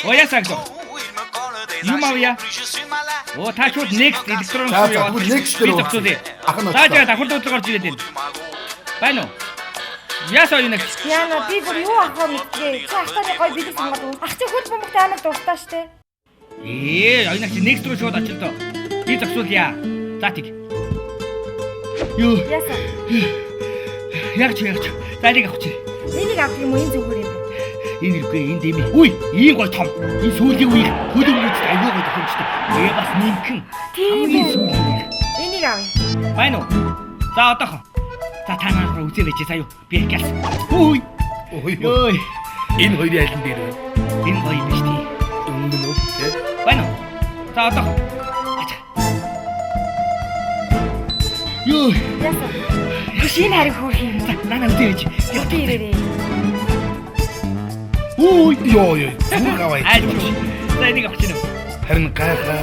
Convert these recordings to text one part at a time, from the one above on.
Уяасаа гэж. Юм авъя. Оо та шууд next electronics руу яваад. Next руу. Ах нь. Таажаа давхар дуудлага орж ирээд байна. Байна уу? Яасаа юу next? Яна би бүр юу ахаа мэдээ. Чи ахтаны гой бид сонгоод. Ах чи хөл бөмбөгт амар дуртай штэ. Оянах чи next руу шууд очил тоо. Би зогсуулъя. За тийг. Юу? Ясаа. Яг ч. За нэг авчих. Энийг авах юм уу энэ зүгээр юм бэ? Энэ үгүй энэ дэми. Үй, ийм гой том. Энэ сүүлийн үеийн хөлөмрөд аюу гой тохиомжтой. Тэгээ бас нэмхэн. Тийм. Энийг авъя. Байна уу? За одоохон. За та нараа үзээвэж сая юу? Би гялс. Үй. Ой. Энэ хоёрын айлан дээр байна. Энэ гоё юм шүү дээ. Өмнө нь үү? Байна уу? За одоохон. Юу? Ясаа. Хөшийн хариг хөөх юм. Нана үзээвэж. Би ирээрээ. Үй ёо. Зүг аваа. За энийг авчих нь. Харин гайхаа.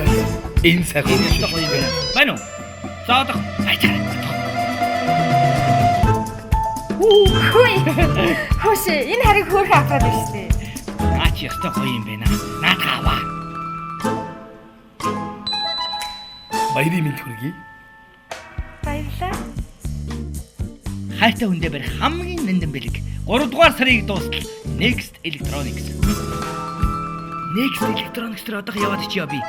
Энэ сайхан шүү. Байна уу? За одоохон. Хөөе. Хөш энэ хариг хөөх аваад байна шүү дээ. Наач ёстой гоё юм байна. Наадах аваа. Баярын мэнд хүргэе. Баярлалаа. Хайртай хүндээ барих хамгийн нандин бэлэг. 3 дугаар сарыг дуустал Next Electronics. Next Electronics руу одоо яваад ичээ би.